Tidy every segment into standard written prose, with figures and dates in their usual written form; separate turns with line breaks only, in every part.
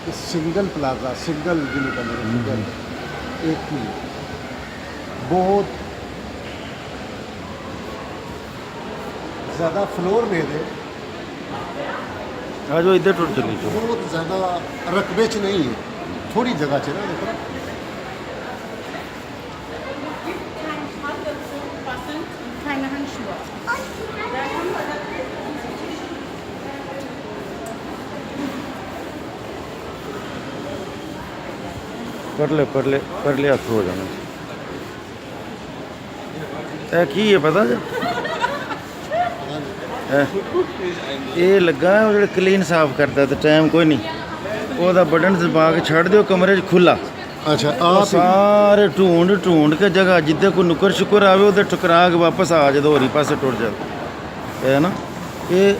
Single plaza single जिन्हें कहते हैं सिंगल एक ही बहुत ज़्यादा फ्लोर में दे
आ जाओ इधर टुट चली जाओ।
बहुत ज़्यादा रकबे च नहीं है, थोड़ी जगह च ना देखो।
Keine Handschuhe.
परले हथ हो जाना। ਇਹ ਕੀ ਹੈ ਪਤਾ ਜੀ? ਇਹ ਲੱਗਾ ਉਹ ਜਿਹੜਾ ਕਲੀਨ ਸਾਫ਼ ਕਰਦਾ ਤੇ ਟਾਈਮ ਕੋਈ ਨਹੀਂ, ਉਹਦਾ ਬਟਨ ਦਬਾ ਕੇ ਛੱਡ ਦਿਓ ਕਮਰੇ 'ਚ ਖੁੱਲਾ।
अच्छा
ਉਹ ਸਾਰੇ ਢੂੰਡ ਕੇ ਜਗ੍ਹਾ ਜਿੱਦੇ ਕੋਈ ਨੁਕਰ ਸ਼ੁਕਰ ਆਵੇ ਉਹਦੇ ਟਕਰਾ ਕੇ ਵਾਪਸ ਆ ਜਦੋਂ ਹੋਰੀ ਪਾਸੇ ਟੁੱਟ ਜਾ ਹੈ ਨਾ। ਇਹ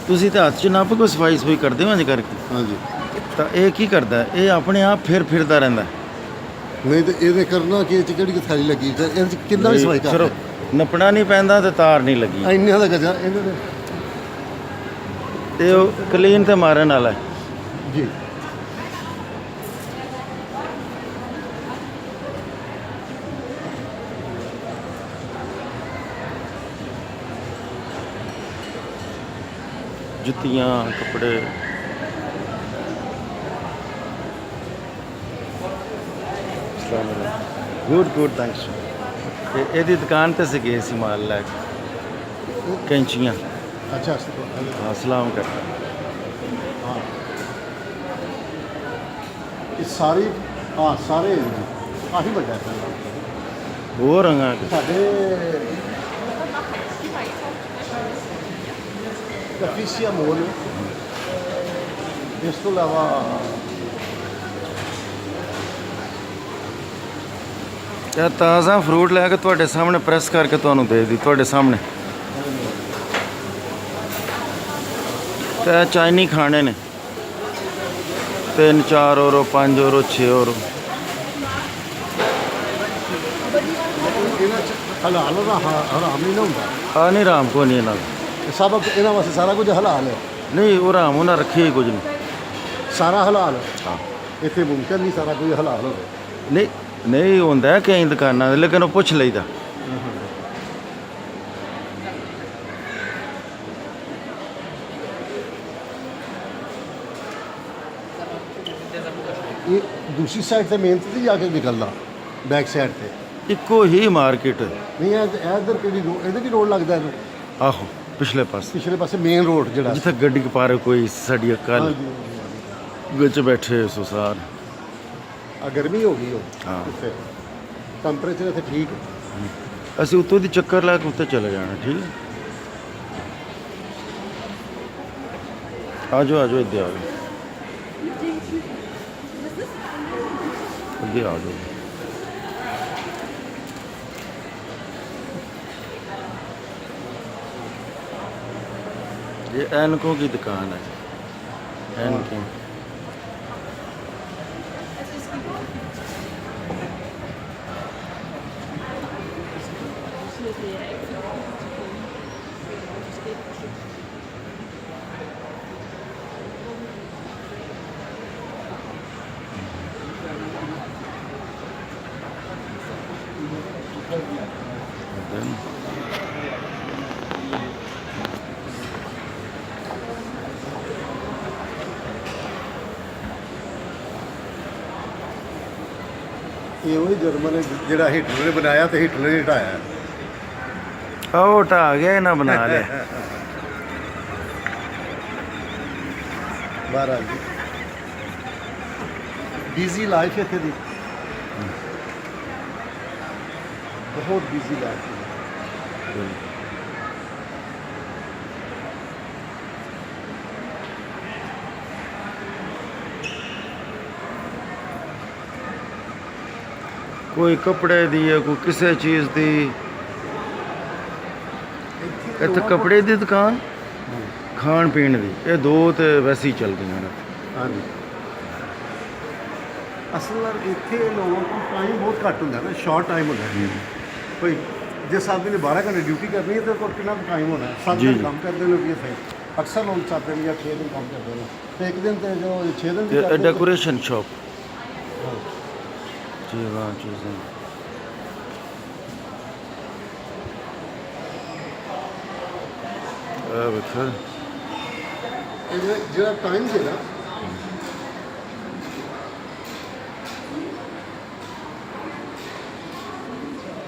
ਤੁਸੀਂ ਤਾਂ ਹੱਥ 'ਚ ਨੱਪ ਕੇ ਸਫਾਈ ਕਰਦੇ ਹੋ ਇੰਝ ਕਰਕੇ।
हाँ जी
ਤਾਂ ਇਹ ਕੀ ਕਰਦਾ, ਇਹ ਆਪਣੇ ਆਪ ਫਿਰਦਾ ਰਹਿੰਦਾ।
नहीं तो ये करना कि जी थैली लगी कि भी सफाई कर
ਸਿਰਫ ਨੱਪਣਾ ਨਹੀਂ ਪੈਂਦਾ ਤੇ ਤਾਰ ਨਹੀਂ ਲੱਗੀ
इन्ना का गजा इन्होंने
ਤੇ ਉਹ ਕਲੀਨ ਤੇ ਮਾਰਨ ਵਾਲਾ ਹੈ।
जी
ਜੁੱਤੀਆਂ ਕੱਪੜੇ ਗੁੱਡ ਥੈਂਕਸ। ਤੇ ਇਹਦੀ ਦੁਕਾਨ ਤੇ ਸੀ ਗਏ ਸੀ ਮਾਲ ਲੈ ਕੇ ਕੈਂਚੀਆਂ।
अच्छा
ਹਾਂ ਸਲਾਮ ਕਰਦਾ।
हाँ ये सारी हाँ सारे काफ़ी बड़ा है
ਹੋਰ ਰੰਗਾਂ ਚ
ਸਾਡੇ ਕਫੀਸੀਆ ਮੋਲ ਇਸ ਤੋਂ ਇਲਾਵਾ
ਇਹ ਤਾਜ਼ਾ ਫਰੂਟ ਲੈ ਕੇ ਤੁਹਾਡੇ ਸਾਹਮਣੇ ਪ੍ਰੈਸ ਕਰਕੇ ਤੁਹਾਨੂੰ ਦੇ ਦੀ ਤੁਹਾਡੇ ਸਾਹਮਣੇ। ਤੇ ਚਾਈਨੀ ਖਾਣੇ ਨੇ 3 4 ਯੂਰੋ 5 ਯੂਰੋ 6 ਯੂਰੋ।
ਇਹਨਾਂ 'ਚ ਹਲਾਲ ਉਹਦਾ ਹਰਾਮ ਨਹੀਂ ਨਾ ਹੁੰਦਾ।
ਆ ਨਹੀਂ ਰਾਮ ਕੋ ਨਹੀਂ ਇਹਨਾਂ ਦਾ।
ਇਹ ਸਭ ਇਹਨਾਂ ਵਾਸਤੇ ਸਾਰਾ ਕੁਝ ਹਲਾਲ ਹੈ,
ਨਹੀਂ ਉਹ ਰਾਮ ਉਹਨਾਂ ਰੱਖੀ ਹੀ ਕੁਝ ਨਹੀਂ।
ਸਾਰਾ ਹਲਾਲ ਹੈ।
ਹਾਂ
ਇੱਥੇ ਮੁਮਕਿਨ ਨਹੀਂ ਸਾਰਾ ਕੁਝ ਹਲਾਲ ਹੋਵੇ।
ਨਹੀਂ ਹੁੰਦਾ ਹੈ ਕਈ ਦੁਕਾਨਾਂ 'ਤੇ, ਲੇਕਿਨ ਉਹ ਪੁੱਛ ਲਈਦਾ।
ਇਹ ਦੂਸਰੀ ਸਾਈਡ ਤੇ ਮੇਨ ਤੇ ਜਾ ਕੇ ਨਿਕਲਦਾ ਬੈਕ ਸਾਈਡ ਤੇ
ਇੱਕੋ ਹੀ ਮਾਰਕੀਟ।
ਨਹੀਂ ਇਹ ਇੱਧਰ ਕਿਹੜੀ ਰੋਡ, ਇਹਦੇ ਵੀ ਰੋਡ ਲੱਗਦਾ ਇਹਨੂੰ
ਆਹੋ ਪਿਛਲੇ ਪਾਸੇ
ਪਿਛਲੇ ਪਾਸੇ ਮੇਨ ਰੋਡ ਜਿਹੜਾ
ਜਿੱਥੇ ਗੱਡੀ ਪਾਰੇ ਕੋਈ ਸਾਡੀ ਕੱਲ
ਹਾਂਜੀ,
ਵਿੱਚ ਬੈਠੇ ਸੋ ਸਾਰ।
ਆ ਗਰਮੀ ਹੋ ਗਈ
ਹਾਂ।
ਉੱਥੇ ਟੈਂਪਰੇਚਰ ਇੱਥੇ ਠੀਕ ਹੈ।
ਅਸੀਂ ਉੱਤੋਂ ਦੀ ਚੱਕਰ ਲਾ ਕੇ ਉੱਤੇ ਚਲੇ ਜਾਣਾ। ਠੀਕ ਹੈ ਆ ਜਾਓ ਇੱਧਰ ਆ ਜਾਓ ਇੱਧਰ ਆ ਜਾਓ। ये एनकों की दुकान है। एनकों
ਇਹ ਉਹੀ ਜਰਮਨ ਹੈ ਜਿਹੜਾ ਹਿਟਲਰ ਨੇ ਬਣਾਇਆ ਤੇ ਹਿਟਲਰ ਨੇ ਹਟਾਇਆ।
ਉਹ ਢਾ ਗਿਆ ਇਹਨਾਂ ਬਣਾ ਲਿਆ।
ਬਾਹਰ ਜੀ ਬਿਜ਼ੀ ਲਾਈਫ ਹੈ ਇੱਥੇ ਦੀ, ਬਹੁਤ ਬਿਜ਼ੀ ਲਾਈਫ ਹੈ।
ਕੋਈ ਕੱਪੜੇ ਦੀ ਹੈ, ਕੋਈ ਕਿਸੇ ਚੀਜ਼ ਦੀ। ਇੱਥੇ ਕੱਪੜੇ ਦੀ ਦੁਕਾਨ, ਖਾਣ ਪੀਣ ਦੀ, ਇਹ ਦੋ ਤੇ ਵੈਸੇ ਹੀ ਚੱਲਦੀਆਂ ਨੇ।
ਹਾਂਜੀ ਅਸਲ ਨਾਲ ਇੱਥੇ ਲੋਕਾਂ ਕੋਲ ਟਾਈਮ ਬਹੁਤ ਘੱਟ ਹੁੰਦਾ ਨਾ, ਸ਼ਾਰਟ ਟਾਈਮ ਹੁੰਦਾ। ਕੋਈ ਜਿਸ ਆਦਮੀ ਨੇ 12 ਘੰਟੇ ਡਿਊਟੀ ਕਰਨੀ ਹੈ ਤੇ ਕੋਲ ਕਿੰਨਾ ਟਾਈਮ ਹੋਣਾ? 7
ਜੀ।
ਘੰਟੇ ਕੰਮ ਕਰਦੇ ਲੋਕ ਇਹ ਸਹੀ ਅਕਸਰ ਲੋਕ ਚਾਹते हैं या 6 दिन काम करते हैं तो एक दिन तो जो 6 दिन भी
ਇਹ
करते हैं,
ਡੈਕੋਰੇਸ਼ਨ ਸ਼ਾਪ
हाँ।
ਜੀ ਵਾਹ ਚੀਜ਼ਾਂ ਆ ਵੇਖੋ
ਇਹ ਜਿਹੜਾ ਟਾਈਮ ਹੈ ਨਾ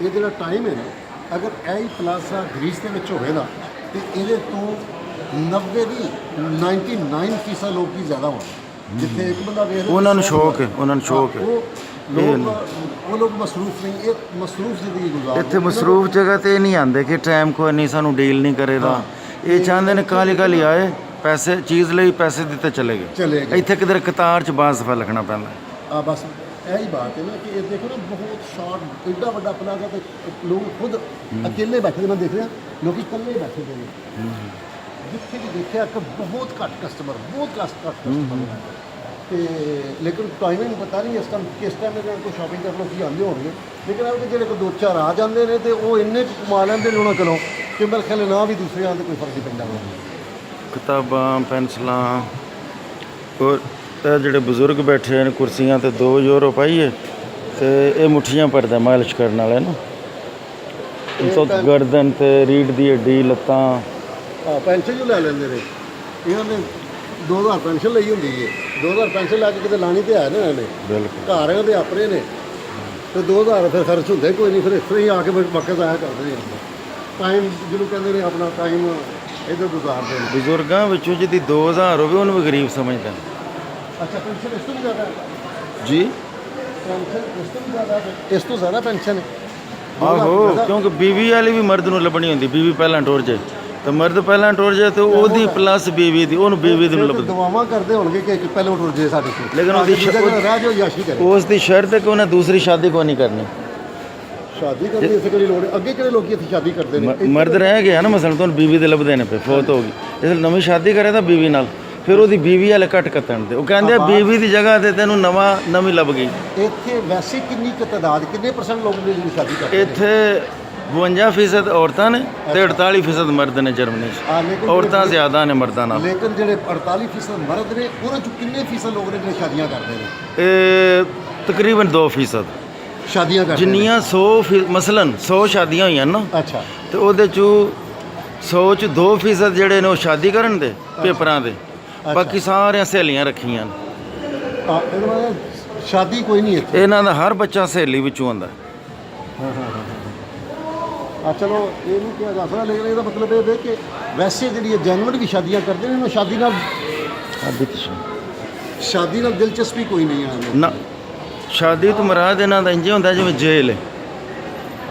ਇਹ ਜਿਹੜਾ ਟਾਈਮ ਹੈ ਨਾ ਅਗਰ ਇਹ ਪਲਾਜ਼ਾ ਗ੍ਰੀਸ ਦੇ ਵਿੱਚ ਹੋਵੇ ਨਾ ਤੇ ਇਹਦੇ ਤੋਂ 90 ਦੀ 99% ਲੋਕ ਹੀ ਜ਼ਿਆਦਾ ਹੋਣ ਜਿੱਥੇ ਇੱਕ ਬੰਦਾ ਵੇਖ ਰਿਹਾ
ਉਹਨਾਂ ਨੂੰ ਸ਼ੌਕ ਹੈ ਉਹਨਾਂ ਨੂੰ ਸ਼ੌਕ ਹੈ
ਉਹ ਲੋਕ ਮਸਰੂਫ ਨਹੀਂ ਇਹ ਮਸਰੂਫ ਜ਼ਿੰਦਗੀ ਗੁਜ਼ਾਰਦੇ
ਇੱਥੇ ਮਸਰੂਫ ਜਗ੍ਹਾ ਤੇ ਇਹ ਨਹੀਂ ਆਉਂਦੇ ਕਿ ਟਾਈਮ ਕੋਈ ਨਹੀਂ ਸਾਨੂੰ ਡੀਲ ਨਹੀਂ ਕਰੇਗਾ ਇਹ ਚਾਹੁੰਦੇ ਨੇ ਕਾਲੀ ਕਾਲੀ ਆਏ ਪੈਸੇ ਚੀਜ਼ ਲਈ ਪੈਸੇ ਦਿੱਤੇ ਚਲੇ
ਚਲੇ
ਗਏ
ਗਏ।
ਇੱਥੇ ਕਿਧਰ ਕਤਾਰ ਚ ਬਾਂਸ ਸਫਾ ਲੱਗਣਾ ਪੈਂਦਾ
ਆ ਬਸ ਇਹੀ ਬਾਤ ਹੈ ਨਾ ਕਿ ਇਹ ਦੇਖੋ ਨਾ ਬਹੁਤ ਸ਼ਾਰਟ ਐਡਾ ਵੱਡਾ ਪਲਾਜ਼ਾ ਤੇ ਲੋਕ ਖੁਦ ਅਕੇਲੇ ਬੈਠੇ ਨੇ ਮੈਂ ਦੇਖ ਰਿਹਾ ਲੋਕੀ ਇਕੱਲੇ ਬੈਠੇ ਨੇ ਜਿੱਥੇ ਵੀ ਦੇਖਿਆ ਕਿ ਬਹੁਤ ਘੱਟ ਕਸਟਮਰ ਬਹੁਤ ਘੱਟ ਕਸਟਮਰ ਤੇ ਲੇਕਿਨ ਟਾਈਮਿੰਗ ਪਤਾ ਨਹੀਂ ਇਸ ਟਾਈਮ ਕਿਸ ਟਾਈਮ ਇਹਨਾਂ ਕੋਈ ਸ਼ਾਪਿੰਗ ਕਰਨ ਲੋਕੀ ਆਉਂਦੇ ਹੋਣਗੇ ਲੇਕਿਨ ਇਹ ਜਿਹੜੇ ਕੋਈ ਦੋ ਚਾਰ ਆ ਜਾਂਦੇ ਨੇ ਤੇ ਉਹ ਇੰਨੇ ਕੁ ਕਮਾ ਲੈਂਦੇ ਨੇ ਉਹਨਾਂ ਕੋਲੋਂ ਕਿ ਮੇਰੇ ਖਿਆਲ ਨਾ ਵੀ ਦੂਸਰੇ ਆਉਣ ਤੇ ਕੋਈ ਫਰਕ ਨਹੀਂ ਪੈਂਦਾ ਉਹਨਾਂ
ਕਿਤਾਬਾਂ ਪੈਨਸਲਾਂ ਔਰ ਇਹ ਜਿਹੜੇ ਬਜ਼ੁਰਗ ਬੈਠੇ ਨੇ ਕੁਰਸੀਆਂ ਤੇ 2 ਯੂਰੋ ਪਾਈਏ ਤੇ ਇਹ ਮੁੱਠੀਆਂ ਭਰਦਾ ਮਾਲਿਸ਼ ਕਰਨ ਵਾਲੇ ਨਾ ਤੋਂ ਗਰਦਨ ਤੇ ਰੀੜ ਦੀ ਹੱਡੀ ਲੱਤਾਂ
ਪੈਨਸ਼ਨ ਜੋ ਲੈ ਲੈਂਦੇ ਨੇ ਇਹਨਾਂ ਨੇ 2000 ਪੈਨਸ਼ਨ ਲਈ ਹੁੰਦੀ ਹੈ 2000 ਪੈਨਸ਼ਨ ਲੈ ਕੇ ਕਿਤੇ ਲਾਣੀ ਤੇ ਆਇਆ ਨਾ ਇਹਨਾਂ ਨੇ
ਬਿਲਕੁਲ
ਘਰ ਇਹਨਾਂ ਦੇ ਆਪਣੇ ਨੇ ਤੇ 2000 ਫਿਰ ਖਰਚ ਹੁੰਦੇ ਕੋਈ ਨਹੀਂ ਫਿਰ ਇਸ ਤਰ੍ਹਾਂ ਹੀ ਆ ਕੇ ਵਕਤ ਆਇਆ ਕਰਦੇ ਨੇ ਟਾਈਮ ਜਿਹਨੂੰ ਕਹਿੰਦੇ ਨੇ ਆਪਣਾ ਟਾਈਮ ਇੱਧਰ ਗੁਜ਼ਾਰਦੇ ਨੇ
ਬਜ਼ੁਰਗਾਂ ਵਿੱਚੋਂ ਜਿਹਦੀ 2000 ਹੋਵੇ ਉਹਨੂੰ ਵੀ ਗਰੀਬ ਸਮਝਦਾ
ਅੱਛਾ ਪੈਨਸ਼ਨ ਇਸ ਤੋਂ ਵੀ ਜ਼ਿਆਦਾ ਹੈ
ਜੀ
ਪੈਨਸ਼ਨ ਇਸ ਤੋਂ ਵੀ ਜ਼ਿਆਦਾ ਹੈ ਇਸ ਤੋਂ ਜ਼ਿਆਦਾ ਪੈਨਸ਼ਨ ਹੈ
ਆਹੋ ਕਿਉਂਕਿ ਬੀਵੀ ਵਾਲੀ ਵੀ ਮਰਦ ਨੂੰ ਲੱਭਣੀ ਹੁੰਦੀ ਬੀਵੀ ਪਹਿਲਾਂ ਟੁਰ ਜਾਏ ਤੇ ਮਰਦ ਪਹਿਲਾਂ ਟੁਰ ਜਾਏ ਤੇ ਉਹਦੀ ਪਲੱਸ ਬੀਵੀ ਦੀ ਉਹਨੂੰ ਬੀਵੀ ਦੀ ਨੂੰ ਲੱਭਦੀ
ਦੁਆਵਾਂ ਕਰਦੇ ਹੋਣਗੇ ਕਿ ਪਹਿਲਾਂ ਉੱਠ ਜੇ ਸਾਡੇ ਕੋਲ
ਲੇਕਿਨ ਉਹਦੀ
ਰਹਿ ਜਾਓ ਯਾਸ਼ੀ ਕਰੇ
ਉਸ ਦੀ ਸ਼ਰਤ ਹੈ ਕਿ ਉਹਨੇ ਦੂਸਰੀ ਸ਼ਾਦੀ ਕੋਈ ਨਹੀਂ ਕਰਨੀ
ਸ਼ਾਦੀ ਕਰਨ ਦੀ ਇਸੇ ਕੋਈ ਲੋੜ ਹੈ। ਅੱਗੇ ਕਿਹੜੇ ਲੋਕੀ ਇੱਥੇ ਸ਼ਾਦੀ ਕਰਦੇ ਨੇ
ਮਰਦ ਰਹਿ ਗਿਆ ਨਾ ਮਸਲ ਤੋਂ ਬੀਵੀ ਦੇ ਲੱਭਦੇ ਨੇ ਪਏ ਫੌਤ ਹੋ ਗਈ ਇਸ ਲਈ ਨਵੀਂ ਸ਼ਾਦੀ ਕਰੇ ਤਾਂ ਬੀਵੀ ਨਾਲ ਫਿਰ ਉਹਦੀ ਬੀਵੀ ਵਾਲੇ ਕੱਟ ਕੱਤਣ ਦੇ ਉਹ ਕਹਿੰਦੇ ਆ ਬੀਵੀ ਦੀ ਜਗ੍ਹਾ ਤੇ ਤੈਨੂੰ ਨਵੀਂ ਲੱਭ ਗਈ
ਇੱਥੇ ਵੈਸੇ ਕਿੰਨੀ ਕੁ ਤਾਦਾਦ ਕਿੰਨੇ % ਲੋਕ ਨੇ ਜਿਹੜੀ ਸ਼ਾਦੀ ਕਰਦੇ ਨੇ
ਇੱਥੇ 52% ਔਰਤਾਂ ਨੇ ਤੇ 48% ਮਰਦ ਨੇ ਜਰਮਨੀ 'ਚ ਔਰਤਾਂ ਜ਼ਿਆਦਾ ਨੇ ਮਰਦਾਂ ਨਾਲ
ਲੇਕਿਨ ਜਿਹੜੇ 48% ਮਰਦ ਨੇ ਉਹਨਾਂ ਚੋਂ ਕਿੰਨੇ ਫੀਸਦ ਲੋਕ ਨੇ ਜਿਹੜੇ ਸ਼ਾਦੀਆਂ ਕਰਦੇ ਨੇ
ਇਹ ਤਕਰੀਬਨ 2%
ਸ਼ਾਦੀਆਂ ਕਰਦੇ ਨੇ
ਜਿੰਨੀਆਂ 100 ਮਸਲਨ 100 ਸ਼ਾਦੀਆਂ ਹੋਈਆਂ ਨਾ
ਅੱਛਾ
ਤੇ ਉਹਦੇ 'ਚੋਂ 100 'ਚ 2% ਜਿਹੜੇ ਨੇ ਉਹ ਸ਼ਾਦੀ ਕਰਨ ਦੇ ਪੇਪਰਾਂ ਦੇ ਬਾਕੀ ਸਾਰੀਆਂ ਸਹੇਲੀਆਂ ਰੱਖੀਆਂ ਨੇ
ਇਹਦਾ ਮਤਲਬ ਸ਼ਾਦੀ ਕੋਈ ਨਹੀਂ ਇੱਥੇ
ਇਹਨਾਂ ਦਾ ਹਰ ਬੱਚਾ ਸਹੇਲੀ ਵਿੱਚੋਂ ਆਉਂਦਾ
ਚਲੋ ਇਹ ਨਹੀਂ ਕਿਹਾ ਜਾ ਸਕਦਾ ਲੇਕਿਨ ਇਹਦਾ ਮਤਲਬ ਇਹ ਹੈ ਕਿ ਵੈਸੇ ਜਿਹੜੀ ਜੈਨੂਅਨ ਵੀ ਸ਼ਾਦੀਆਂ ਕਰਦੇ ਨੇ ਉਹਨਾਂ ਸ਼ਾਦੀ ਨਾਲ ਦਿਲਚਸਪੀ ਕੋਈ ਨਹੀਂ ਹੈ
ਨਾ ਸ਼ਾਦੀ ਤੋਂ ਮੁਰਾਦ ਇਹਨਾਂ ਦਾ ਇੰਜ ਹੁੰਦਾ ਜਿਵੇਂ ਜੇਲ੍ਹ ਹੈ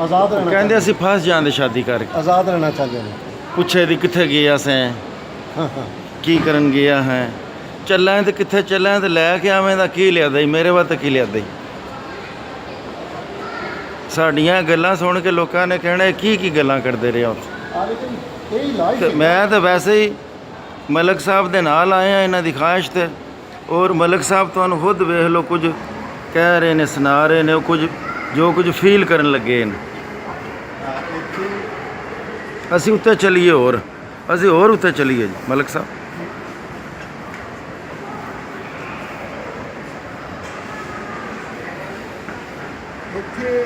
ਆਜ਼ਾਦ ਰਹਿਣਾ
ਕਹਿੰਦੇ ਅਸੀਂ ਫਸ ਜਾਂਦੇ ਸ਼ਾਦੀ ਕਰਕੇ
ਆਜ਼ਾਦ ਰਹਿਣਾ ਚਾਹੁੰਦੇ ਨੇ
ਪੁੱਛੇ ਦੀ ਕਿੱਥੇ ਗਿਆ ਸੈਂ ਕੀ ਕਰਨ ਗਿਆ ਹੈ ਚੱਲਾਂ ਤੇ ਕਿੱਥੇ ਚੱਲਾਂ ਤੇ ਲੈ ਕੇ ਆਵੇਂ ਦਾ ਕੀ ਲਿਆਦਾ ਮੇਰੇ ਵਾਸਤੇ ਕੀ ਲਿਆਦਾ ਸਾਡੀਆਂ ਗੱਲਾਂ ਸੁਣ ਕੇ ਲੋਕਾਂ ਨੇ ਕਹਿਣਾ ਕੀ ਗੱਲਾਂ ਕਰਦੇ ਰਹੇ ਉੱਥੇ
ਲੇਕਿਨ ਇਹ ਲਾਈਫ
ਤੇ ਮੈਂ ਤਾਂ ਵੈਸੇ ਹੀ ਮਲਕ ਸਾਹਿਬ ਦੇ ਨਾਲ ਆਇਆ ਇਹਨਾਂ ਦੀ ਖਾਹਿਸ਼ ਤੇ ਔਰ ਮਲਕ ਸਾਹਿਬ ਤੁਹਾਨੂੰ ਖੁਦ ਵੇਖ ਲਓ ਕੁਝ ਕਹਿ ਰਹੇ ਨੇ ਸੁਣਾ ਰਹੇ ਨੇ ਉਹ ਜੋ ਕੁਝ ਫੀਲ ਕਰਨ ਲੱਗੇ ਨੇ ਅਸੀਂ ਉੱਤੇ ਚੱਲੀਏ ਅਸੀਂ ਹੋਰ ਉੱਤੇ ਚੱਲੀਏ ਜੀ ਮਲਕ ਸਾਹਿਬ
ਇੱਥੇ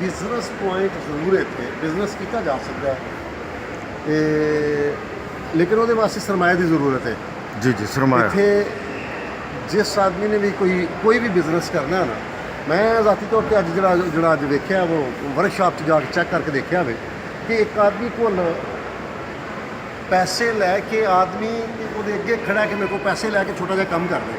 ਬਿਜ਼ਨਸ ਪੁਆਇੰਟ ਜ਼ਰੂਰ ਹੈ ਇੱਥੇ ਬਿਜ਼ਨਸ ਕੀਤਾ ਜਾ ਸਕਦਾ ਹੈ ਤੇ ਲੇਕਿਨ ਉਹਦੇ ਵਾਸਤੇ ਸਰਮਾਇਆ ਦੀ ਜ਼ਰੂਰਤ ਹੈ
ਜੀ ਸਰਮਾਇਆ
ਇੱਥੇ ਜਿਸ ਆਦਮੀ ਨੇ ਵੀ ਕੋਈ ਵੀ ਬਿਜ਼ਨਸ ਕਰਨਾ ਹੈ ਨਾ ਮੈਂ ਜ਼ਾਤੀ ਤੌਰ ਤੇ ਅੱਜ ਜਿਹੜਾ ਅੱਜ ਵੇਖਿਆ ਉਹ ਵਰਕਸ਼ਾਪ 'ਚ ਜਾ ਕੇ ਚੈੱਕ ਕਰਕੇ ਦੇਖਿਆ ਹੋਵੇ ਕਿ ਇੱਕ ਆਦਮੀ ਕੋਲ ਪੈਸੇ ਲੈ ਕੇ ਆਦਮੀ ਉਹਦੇ ਅੱਗੇ ਖੜਾ ਕਿ ਮੇਰੇ ਕੋਲ ਪੈਸੇ ਲੈ ਕੇ ਛੋਟਾ ਜਿਹਾ ਕੰਮ ਕਰ ਦੇ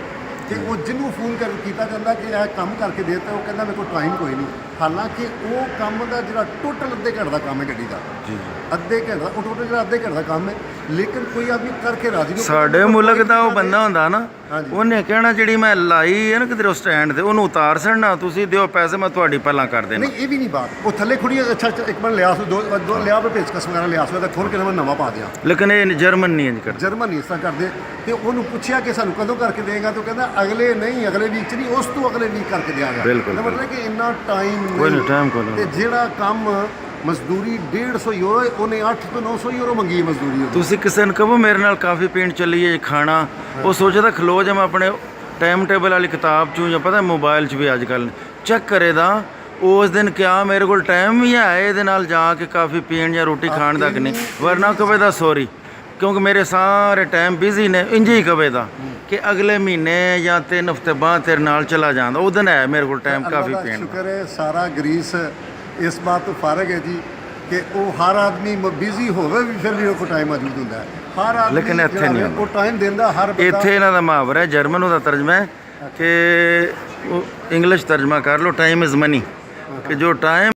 ਤੇ ਉਹ ਜਿਹਨੂੰ ਫੋਨ ਕੀਤਾ ਜਾਂਦਾ ਕਿ ਇਹ ਕੰਮ ਕਰਕੇ ਦੇ ਤਾ ਉਹ ਕਹਿੰਦਾ ਮੇਰੇ ਕੋਲ ਟਾਈਮ ਕੋਈ ਨਹੀਂ ਹਾਲਾਂਕਿ ਉਹ ਕੰਮ ਦਾ ਜਿਹੜਾ ਟੋਟਲ ਅੱਧੇ ਘੰਟੇ ਦਾ ਕੰਮ ਹੈ ਗੱਡੀ ਦਾ
ਜੀ
ਅੱਧੇ ਘੰਟੇ ਦਾ ਉਹ ਟੋਟਲ ਜਿਹੜਾ ਅੱਧੇ ਘੰਟੇ ਦਾ ਕੰਮ ਹੈ ਲੇਕਿਨ ਕੋਈ ਆਦਮੀ ਕਰਕੇ ਰਾਜ਼ੀ ਨਹੀਂ
ਸਾਡੇ ਮੁਲਕ ਦਾ ਉਹ ਬੰਦਾ ਹੁੰਦਾ ਨਾ
ਹਾਂਜੀ।
ਉਹਨੇ ਕਹਿਣਾ ਜਿਹੜੀ ਮੈਂ ਲਾਈ ਹੈ ਨਾ ਕਿਧਰੇ ਸਟੈਂਡ ਤੇ ਉਹਨੂੰ ਉਤਾਰ ਛੱਡਣਾ ਤੁਸੀਂ ਦਿਓ ਪੈਸੇ ਮੈਂ ਤੁਹਾਡੀ ਪਹਿਲਾਂ ਕਰ ਦੇਣਾ
ਨਹੀਂ ਇਹ ਵੀ ਨਹੀਂ ਬਾਤ ਉਹ ਥੱਲੇ ਖੁੜੀ ਅੱਛਾ ਇੱਕ ਮਿੰਟ ਲਿਆ ਦੋ ਲਿਆ ਵੀ ਪੇਚਕਸ ਵਗੈਰਾ ਲਿਆ ਤਾਂ ਖੋਲ ਕੇ ਮੈਂ ਨਵਾਂ ਪਾ ਦਿਆਂ
ਲੇਕਿਨ ਇਹ ਜਰਮਨ ਨਹੀਂ ਇੰਜ ਕਰਦਾ
ਜਰਮਨ ਇਸ ਤਰ੍ਹਾਂ ਕਰਦੇ ਤੇ ਉਹਨੂੰ ਪੁੱਛਿਆ ਕਿ ਸਾਨੂੰ ਕਦੋਂ ਕਰਕੇ ਦੇਗਾ ਤਾਂ ਕਹਿੰਦਾ ਅਗਲੇ ਵੀਕ 'ਚ ਨਹੀਂ ਉਸ ਤੋਂ ਅਗਲੇ ਵੀਕ ਕਰਕੇ ਦਿਆਂਗਾ
ਬਿਲਕੁਲ,
ਮਤਲਬ ਕਿ ਇੰਨਾ ਟਾਈਮ
ਕੋਈ ਨਹੀਂ ਟਾਈਮ ਕੋਈ ਨਹੀਂ
ਤੇ ਜਿਹੜਾ ਕੰਮ ਮਜ਼ਦੂਰੀ 150 ਯੂਰੋ, ਉਹਨੇ 8 ਤੋਂ 900 ਯੂਰੋ ਮੰਗੀ ਹੈ ਮਜ਼ਦੂਰੀ ਉਹਦੀ।
ਤੁਸੀਂ ਕਿਸੇ ਨੂੰ ਕਹੋ ਮੇਰੇ ਨਾਲ ਕਾਫੀ ਪੀਣ ਚੱਲੀਏ ਖਾਣਾ, ਉਹ ਸੋਚਦਾ ਖਲੋ ਜਾ ਮੈਂ ਆਪਣੇ ਟਾਈਮ ਟੇਬਲ ਵਾਲੀ ਕਿਤਾਬ 'ਚੋਂ ਜਾਂ ਪਤਾ ਮੋਬਾਈਲ 'ਚ ਵੀ ਅੱਜ ਕੱਲ੍ਹ ਚੈੱਕ ਕਰੇਦਾ ਉਸ ਦਿਨ ਕਿਆ ਮੇਰੇ ਕੋਲ ਟਾਈਮ ਵੀ ਹੈ ਇਹਦੇ ਨਾਲ ਜਾ ਕੇ ਕਾਫੀ ਪੀਣ ਜਾਂ ਰੋਟੀ ਖਾਣ ਦਾ ਕਿ ਨਹੀਂ, ਵਰਨਾ ਕਵੇ ਦਾ ਸੌਰੀ ਕਿਉਂਕਿ ਮੇਰੇ ਸਾਰੇ ਟਾਈਮ ਬਿਜ਼ੀ ਨੇ, ਇੰਝ ਹੀ ਕਵੇ ਦਾ ਕਿ ਅਗਲੇ ਮਹੀਨੇ ਜਾਂ 3 ਹਫ਼ਤੇ ਬਾਅਦ ਤੇਰੇ ਨਾਲ ਚਲਾ ਜਾਂਦਾ, ਉਹ ਦਿਨ ਹੈ ਮੇਰੇ ਕੋਲ ਟਾਈਮ ਕਾਫੀ
ਅੱਲਾਹ ਦਾ
ਪੀਣ ਦਾ।
ਸ਼ੁਕਰ ਹੈ ਸਾਰਾ ਗਰੀਸ ਇਸ ਬਾਤ ਤੋਂ ਫਾਰਗ ਹੈ ਜੀ ਕਿ ਉਹ ਹਰ ਆਦਮੀ ਬਿਜ਼ੀ ਹੋਵੇ ਵੀ ਫਿਰ ਵੀ ਉਹ ਕੋਲ ਟਾਈਮ ਮੌਜੂਦ ਹੁੰਦਾ ਹੈ। ਹਰ ਆਦਮੀ
ਲੇਕਿਨ ਇੱਥੇ
ਜਿਹੜਾ
ਨਹੀਂ
ਹੈ, ਉਹ ਟਾਈਮ ਦਿੰਦਾ ਹਰ ਬੰਦਾ।
ਇੱਥੇ ਇਹਨਾਂ ਦਾ ਮੁਹਾਵਰਾ ਹੈ, ਜਰਮਨ ਉਹਦਾ ਤਰਜਮਾ ਹੈ ਕਿ ਉਹ ਇੰਗਲਿਸ਼ ਤਰਜਮਾ ਕਰ ਲਓ, ਟਾਈਮ ਇਜ਼ ਮਨੀ, ਕਿ ਜੋ ਟਾਈਮ